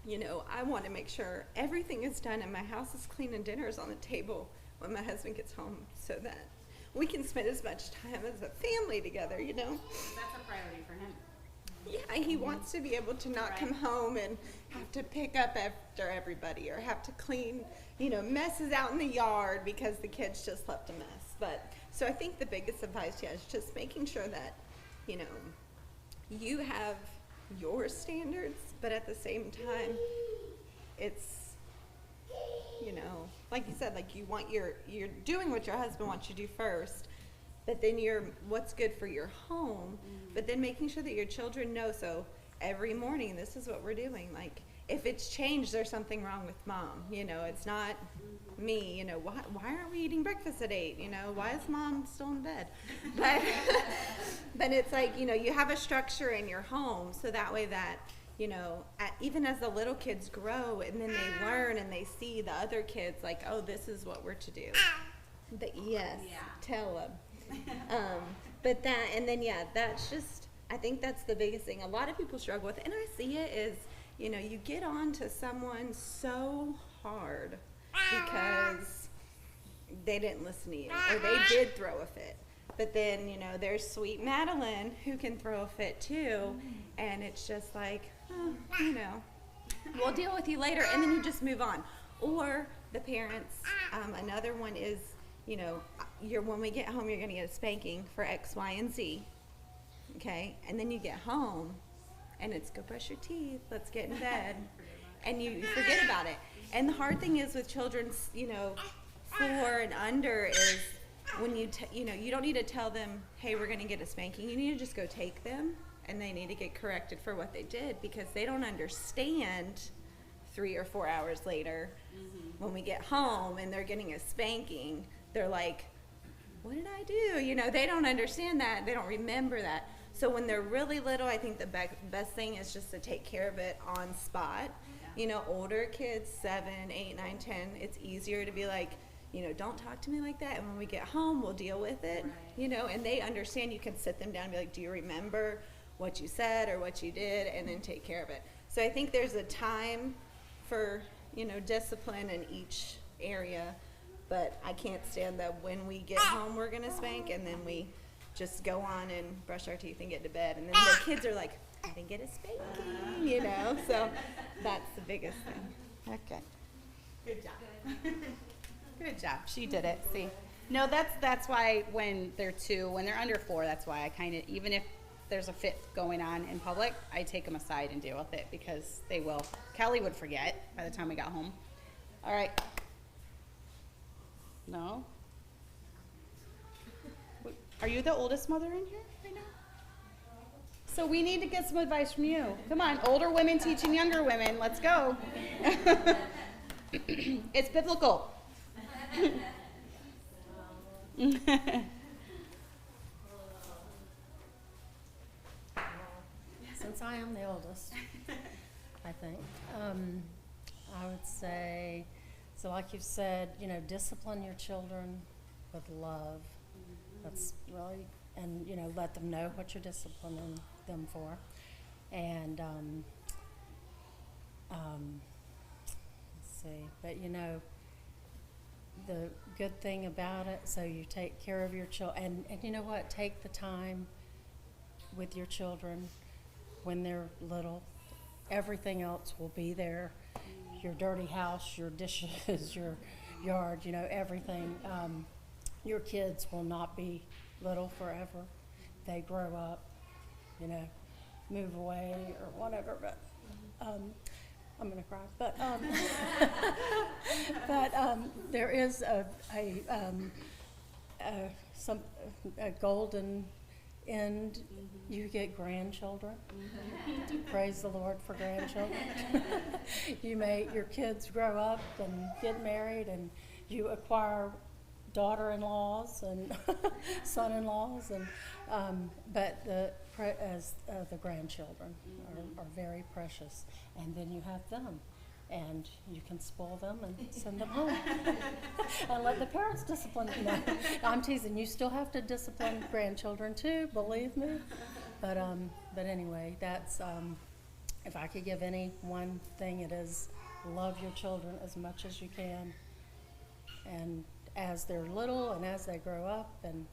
You know, I want to make sure everything is done and my house is clean and dinner is on the table when my husband gets home so that we can spend as much time as a family together, you know. That's a priority for him. Yeah, he wants to be able to not come home and have to pick up after everybody or have to clean, you know, messes out in the yard because the kids just left a mess. But so I think the biggest advice, is just making sure that, you know, you have your standards, but at the same time, it's, you know, like you said, like you're doing what your husband wants you to do first, but then what's good for your home, but then making sure that your children know. So every morning, this is what we're doing. Like, if it's changed, there's something wrong with mom. You know, it's not me. You know, why aren't we eating breakfast at 8? You know, why is mom still in bed? But but it's like, you know, you have a structure in your home, so that way that, you know, even as the little kids grow and then they learn and they see the other kids, like, oh, this is what we're to do. Yes, yeah. Tell them. But that, and then, yeah, that's just, I think that's the biggest thing a lot of people struggle with, and I see it is, you know, you get on to someone so hard because they didn't listen to you, or they did throw a fit. But then, you know, there's sweet Madeline who can throw a fit too, and it's just like, oh, you know, we'll deal with you later, and then you just move on. Or the parents, another one is, you know, when we get home, you're going to get a spanking for X, Y, and Z, okay? And then you get home, and it's go brush your teeth, let's get in bed, and you forget about it. And the hard thing is with children, you know, 4 and under is when you know, you don't need to tell them, hey, we're going to get a spanking. You need to just go take them, and they need to get corrected for what they did, because they don't understand 3 or 4 hours later when we get home and they're getting a spanking. They're like, what did I do? You know, they don't understand that. They don't remember that. So when they're really little, I think the best thing is just to take care of it on spot. You know, older kids, 7, 8, 9, 10, it's easier to be like, you know, don't talk to me like that. And when we get home, we'll deal with it, you know, and they understand. You can sit them down and be like, do you remember what you said or what you did? And then take care of it. So I think there's a time for, you know, discipline in each area. But I can't stand that when we get home, we're going to spank, and then we just go on and brush our teeth and get to bed. And then the kids are like, I didn't get a spanking, you know. So that's the biggest thing. Okay. Good job. Good job. She did it. See? No, that's why when they're 2, when they're under 4, that's why I kind of, even if there's a fit going on in public, I take them aside and deal with it, because they will. Kelly would forget by the time we got home. All right. No? Are you the oldest mother in here right now? So we need to get some advice from you. Come on, older women teaching younger women. Let's go. It's biblical. Since I am the oldest, I think, I would say, so like you've said, you know, discipline your children with love. That's really, and, you know, let them know what you're disciplining them for. And, let's see, but, you know, the good thing about it, so you take care of your children, and you know what, take the time with your children when they're little. Everything else will be there. Your dirty house, your dishes, your yard, you know, everything. Your kids will not be little forever. They grow up, you know, move away or whatever, but I'm gonna cry. But there is a golden end. You get grandchildren. Praise the Lord for grandchildren. Your kids grow up and get married, and you acquire daughter-in-laws and son-in-laws, and but the grandchildren are very precious, and then you have them, and you can spoil them and send them home and let the parents discipline them. No, I'm teasing. You still have to discipline grandchildren too, believe me. But anyway, that's if I could give any one thing, it is love your children as much as you can, and as they're little and as they grow up, and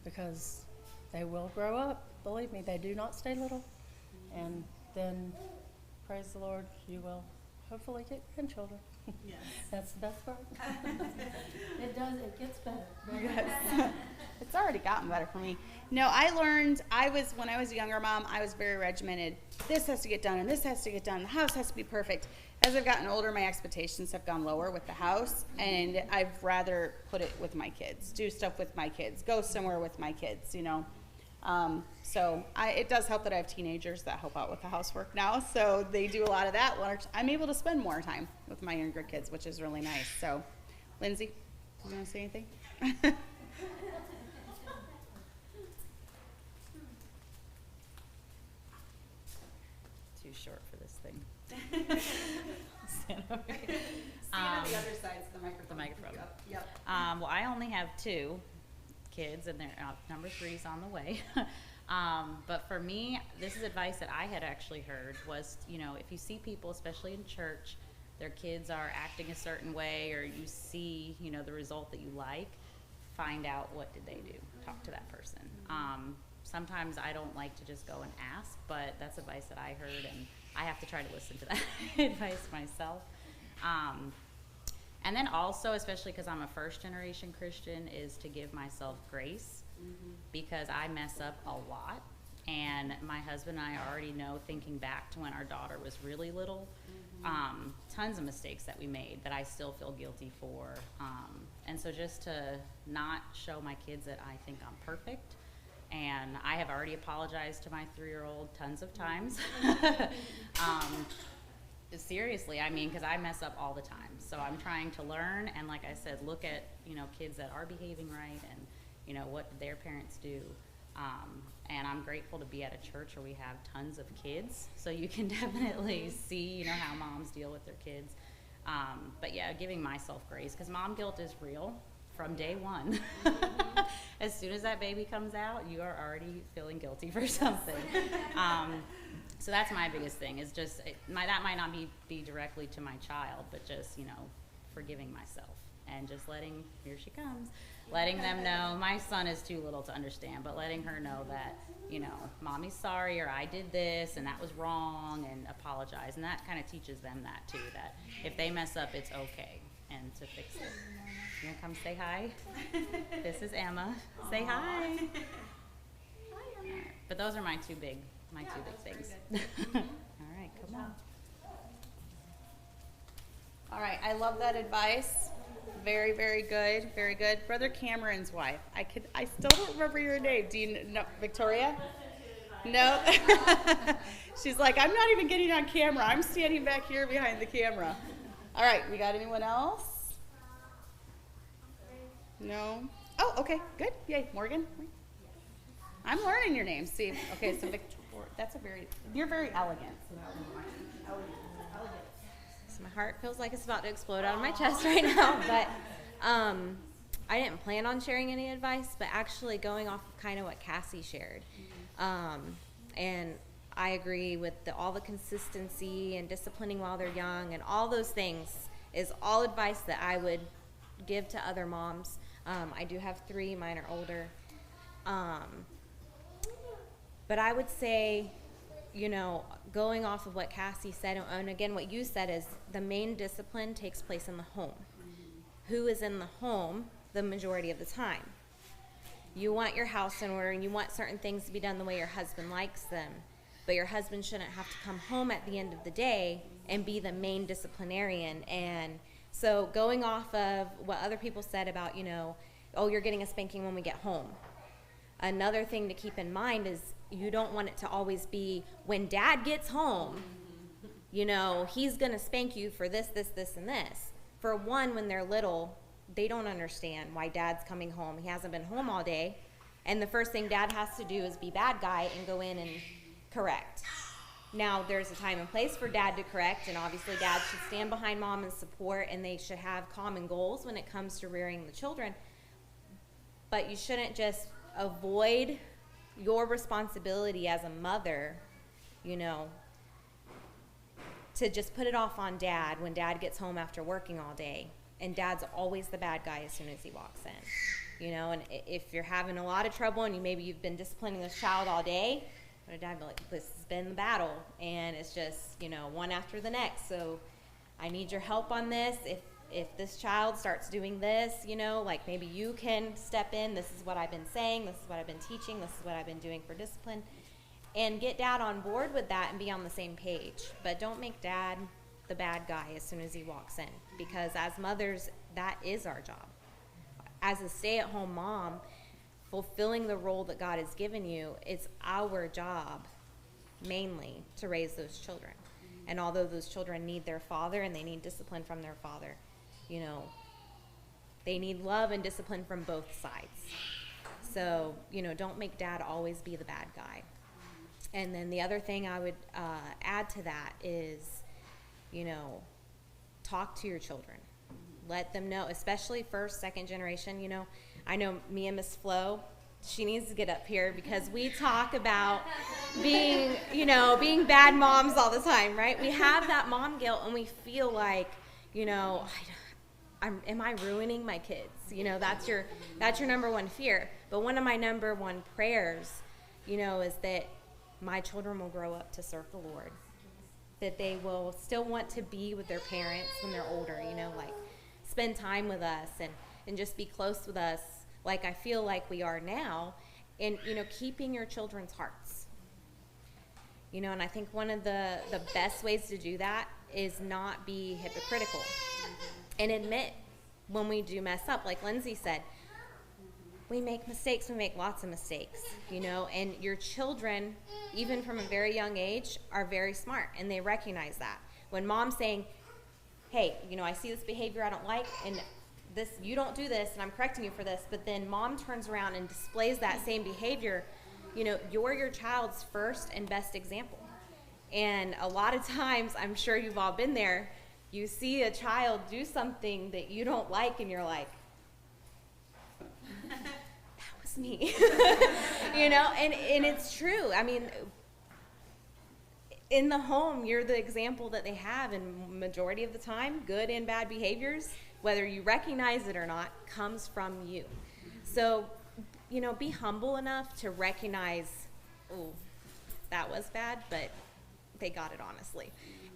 because they will grow up, believe me, they do not stay little, and then praise the Lord, you will hopefully get grandchildren. Yes. That's the best part. It does, it gets better. Yes. It's already gotten better for me. No, I learned, when I was a younger mom, I was very regimented. This has to get done and this has to get done. The house has to be perfect. As I've gotten older, my expectations have gone lower with the house, and I'd rather put it with my kids, do stuff with my kids, go somewhere with my kids, you know. It does help that I have teenagers that help out with the housework now, so they do a lot of that. I'm able to spend more time with my younger kids, which is really nice. So, Lindsay, do you want to say anything? Too short for this thing. Stand over here. Stand on the other side so the microphone. The microphone. Yep. Well, I only have 2 kids, and number 3's on the way. But for me, this is advice that I had actually heard was, you know, if you see people, especially in church, their kids are acting a certain way, or you see, you know, the result that you like, find out what did they do. Talk to that person. Sometimes I don't like to just go and ask, but that's advice that I heard, and I have to try to listen to that advice myself. And then also, especially because I'm a first-generation Christian, is to give myself grace, because I mess up a lot. And my husband and I already know, thinking back to when our daughter was really little, tons of mistakes that we made that I still feel guilty for. And so just to not show my kids that I think I'm perfect. And I have already apologized to my 3-year-old tons of times. Seriously, I mean, because I mess up all the time. So I'm trying to learn, and like I said, look at, you know, kids that are behaving right, and, you know, what did their parents do. And I'm grateful to be at a church where we have tons of kids, so you can definitely see, you know, how moms deal with their kids. But yeah, giving myself grace, because mom guilt is real from day one. As soon as that baby comes out, you are already feeling guilty for something. So that's my biggest thing, is just, that might not be directly to my child, but just, you know, forgiving myself and just here she comes, letting them know. My son is too little to understand, but letting her know that, you know, mommy's sorry, or I did this and that was wrong, and apologize. And that kind of teaches them that too, that if they mess up, it's okay, and to fix it. You gonna come say hi? This is Emma. Say hi. But those are my two big things. All right, come on. All right, I love that advice. Very, very good, very good. Brother Cameron's wife. I still don't remember your name. Do you know Victoria? No. She's like, I'm not even getting on camera. I'm standing back here behind the camera. All right, we got anyone else? No. Oh, okay, good. Yay, Morgan. I'm learning your name. See, okay, so Victoria. You're very elegant. So my heart feels like it's about to explode out of my chest right now, but I didn't plan on sharing any advice, but actually going off of kind of what Cassie shared. And I agree with all the consistency and disciplining while they're young and all those things is all advice that I would give to other moms. I do have 3, mine are older. But I would say, you know, going off of what Cassie said, and again, what you said is the main discipline takes place in the home. Who is in the home the majority of the time? You want your house in order, and you want certain things to be done the way your husband likes them, but your husband shouldn't have to come home at the end of the day and be the main disciplinarian. And so going off of what other people said about, you know, oh, you're getting a spanking when we get home. Another thing to keep in mind is you don't want it to always be when dad gets home, you know, he's going to spank you for this, this, this, and this. For one, when they're little, they don't understand why dad's coming home. He hasn't been home all day. And the first thing dad has to do is be bad guy and go in and correct. Now, there's a time and place for dad to correct, and obviously dad should stand behind mom and support, and they should have common goals when it comes to rearing the children. But you shouldn't just avoid your responsibility as a mother, you know, to just put it off on dad when dad gets home after working all day. And dad's always the bad guy as soon as he walks in, you know. And if you're having a lot of trouble and you've been disciplining this child all day, dad be like, this has been the battle, and it's just, you know, one after the next. So I need your help on this. If this child starts doing this, like maybe you can step in. This is what I've been saying. This is what I've been teaching. This is what I've been doing for discipline. And get dad on board with that and be on the same page. But don't make dad the bad guy as soon as he walks in. Because as mothers, that is our job. As a stay-at-home mom, fulfilling the role that God has given you, it's our job mainly to raise those children. And although those children need their father and they need discipline from their father, they need love and discipline from both sides. So, don't make dad always be the bad guy. And then the other thing I would add to that is, talk to your children. Let them know, especially first, second generation. I know me and Miss Flo, she needs to get up here because we talk about being bad moms all the time, right? We have that mom guilt and we feel like, am I ruining my kids? That's your number one fear. But one of my number one prayers, is that my children will grow up to serve the Lord, that they will still want to be with their parents when they're older, like spend time with us and just be close with us like I feel like we are now, and, keeping your children's hearts. And I think one of the best ways to do that is not be hypocritical and admit when we do mess up. Like Lindsay said, we make mistakes, we make lots of mistakes, and your children, even from a very young age, are very smart, and they recognize that. When mom's saying, hey, I see this behavior I don't like, and this, you don't do this, and I'm correcting you for this, but then mom turns around and displays that same behavior, you're your child's first and best example. And a lot of times, I'm sure you've all been there, you see a child do something that you don't like, and you're like, that was me. And it's true. I mean, in the home, you're the example that they have, and majority of the time, good and bad behaviors, whether you recognize it or not, comes from you. So, be humble enough to recognize, oh, that was bad, but they got it honestly.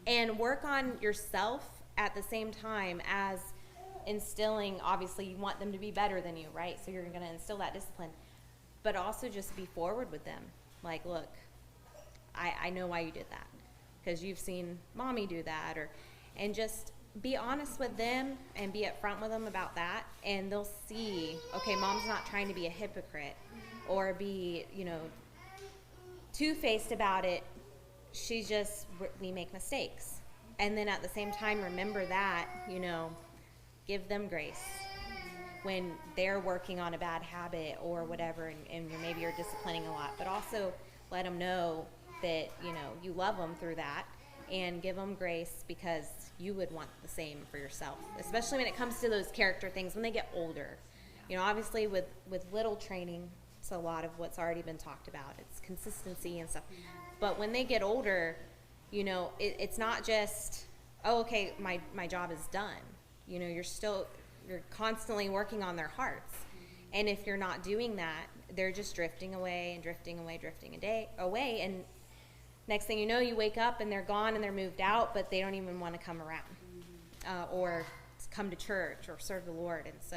And work on yourself at the same time as instilling, obviously you want them to be better than you, right? So you're going to instill that discipline. But also just be forward with them. Like, look, I know why you did that, because you've seen mommy do that, and just be honest with them and be upfront with them about that, and they'll see, okay, mom's not trying to be a hypocrite or be, two-faced about it. She's just, we make mistakes. And then at the same time, remember that, give them grace when they're working on a bad habit or whatever, and maybe you're disciplining a lot, but also let them know that, you love them through that, and give them grace because you would want the same for yourself, especially when it comes to those character things when they get older. Obviously with little training, it's a lot of what's already been talked about. It's consistency and stuff. But when they get older, it's not just, oh, okay, my job is done. You're constantly working on their hearts. And if you're not doing that, they're just drifting away and drifting away. And next thing you know, you wake up and they're gone and they're moved out, but they don't even want to come around or come to church or serve the Lord. And so,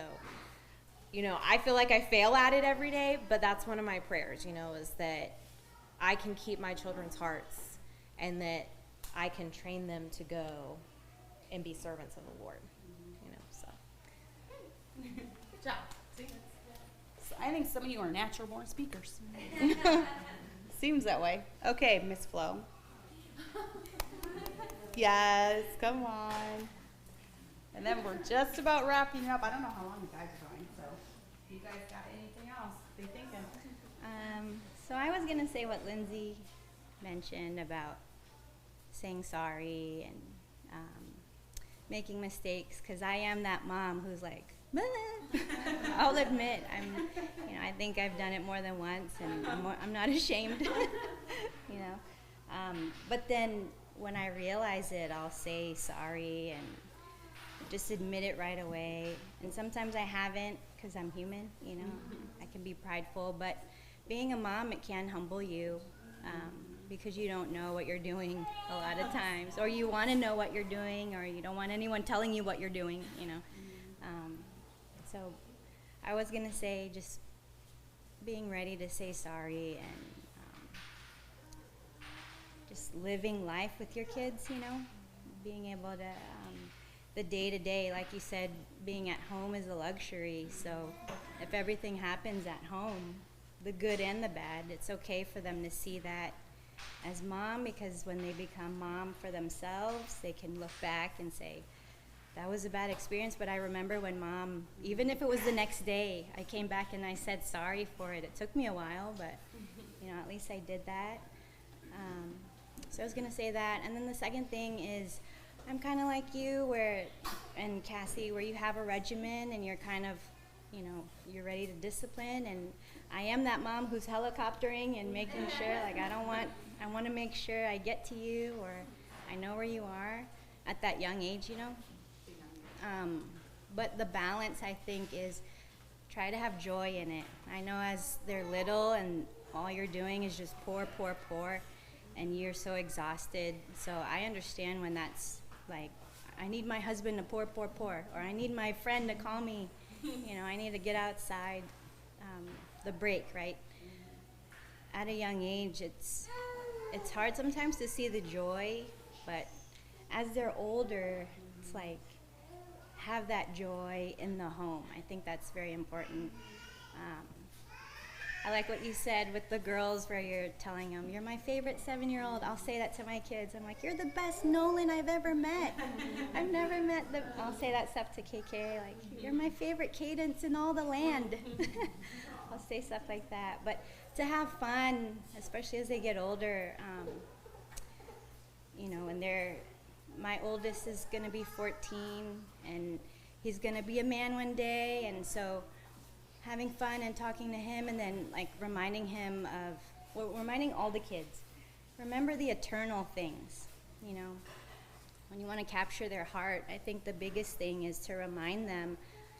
I feel like I fail at it every day, but that's one of my prayers, is that I can keep my children's hearts and that I can train them to go and be servants of the Lord, so. Good job. So I think some of you are natural born speakers. Seems that way. Okay, Miss Flo. Yes, come on. And then we're just about wrapping up. I don't know how long you guys are going, so if you guys got anything else, be thinking. So I was gonna say what Lindsay mentioned about saying sorry and making mistakes, because I am that mom who's like, I'll admit, I think I've done it more than once, and I'm not ashamed, But then when I realize it, I'll say sorry and just admit it right away. And sometimes I haven't, because I'm human, I can be prideful, but being a mom, it can humble you. because you don't know what you're doing a lot of times, or you want to know what you're doing, or you don't want anyone telling you what you're doing, you know. So I was going to say just being ready to say sorry and just living life with your kids, you know, being able to, the day-to-day, like you said, being at home is a luxury. So if everything happens at home, the good and the bad, it's okay for them to see that as mom, because when they become mom for themselves, they can look back and say, that was a bad experience, but I remember when mom, even if it was the next day, I came back and I said sorry for it. It took me a while, but you know, at least I did that. So I was gonna say that, and then the second thing is, I'm kind of like you, and Cassie, where you have a regimen and you're kind of, you know, you're ready to discipline, and I am that mom who's helicoptering and making sure, like, I want to make sure I get to you, or I know where you are at that young age, you know. But the balance, I think, is try to have joy in it. I know as they're little and all you're doing is just pour, pour, pour, and you're so exhausted. So I understand when that's like, I need my husband to pour, pour, pour, or I need my friend to call me. You know, I need to get outside, the break, right? At a young age, it's hard sometimes to see the joy, but as they're older, it's like, have that joy in the home. I think that's very important. I like what you said with the girls, where you're telling them, you're my favorite 7-year-old. I'll say that to my kids. I'm like, you're the best Nolan I've ever met. I've never met I'll say that stuff to KK, like, you're my favorite Cadence in all the land. I'll say stuff like that. But to have fun, especially as they get older, you know, and my oldest is going to be 14, and he's going to be a man one day, and so having fun and talking to him, and then like reminding him of, well, reminding all the kids, remember the eternal things, you know. When you want to capture their heart, I think the biggest thing is to remind them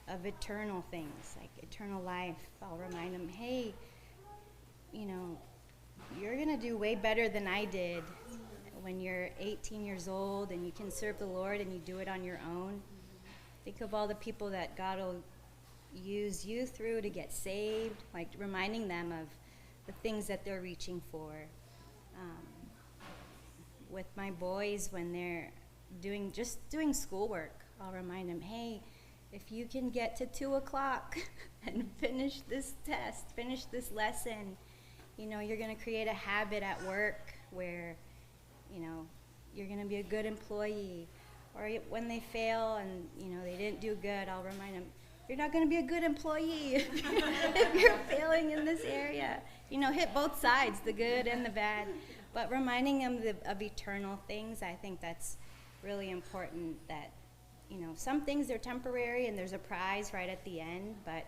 of eternal things, like eternal life. I'll remind them, hey, you know, you're going to do way better than I did when you're 18 years old and you can serve the Lord and you do it on your own. Think of all the people that God will use you through to get saved, like reminding them of the things that they're reaching for. With my boys, when they're doing schoolwork, I'll remind them, hey, if you can get to 2 o'clock and finish this test, finish this lesson, you know, you're going to create a habit at work where, you know, you're going to be a good employee. Or when they fail and, you know, they didn't do good, I'll remind them, you're not going to be a good employee if you're failing in this area. You know, hit both sides, the good and the bad. But reminding them of eternal things, I think that's really important, that, you know, some things are temporary and there's a prize right at the end, but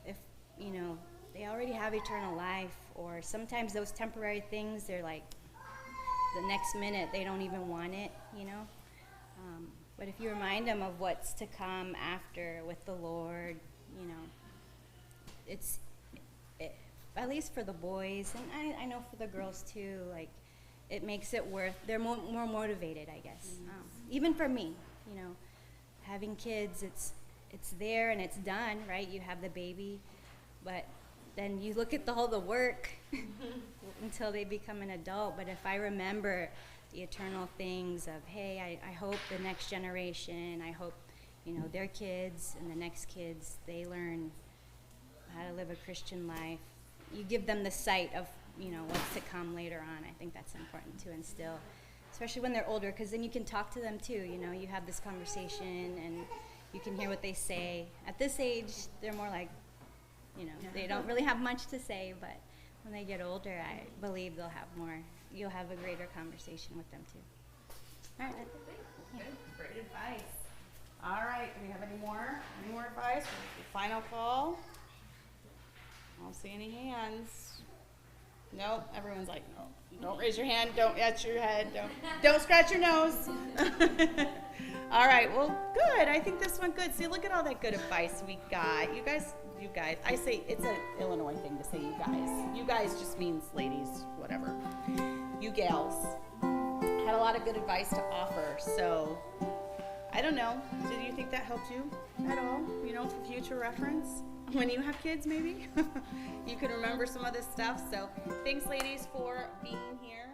if, you know, they already have eternal life, or sometimes those temporary things, they're like, the next minute they don't even want it, you know. But if you remind them of what's to come after with the Lord, you know, at least for the boys, and I know for the girls too, like, it makes it worth, they're more motivated, I guess. Even for me, you know, having kids, it's there and it's done, right? You have the baby, but then you look at all the work until they become an adult. But if I remember the eternal things of, hey, I hope the next generation, I hope, you know, their kids and the next kids, they learn how to live a Christian life. You give them the sight of, you know, what's to come later on. I think that's important to instill, especially when they're older, because then you can talk to them too. You know, you have this conversation and you can hear what they say. At this age, they're more like, you know, they don't really have much to say, but when they get older, I believe they'll have more. You'll have a greater conversation with them too. All right. Good. Great advice. All right. Do we have any more? Any more advice? Final call. I don't see any hands. Nope. Everyone's like, no. Don't raise your hand. Don't touch your head. Don't scratch your nose. All right. Well, good. I think this went good. See, look at all that good advice we got. You guys. I say it's an Illinois thing to say you guys. You guys just means ladies, whatever. you gals had a lot of good advice to offer. So I don't know. Did you think that helped you at all? You know, for future reference? When you have kids, maybe? You can remember some of this stuff. So thanks, ladies, for being here.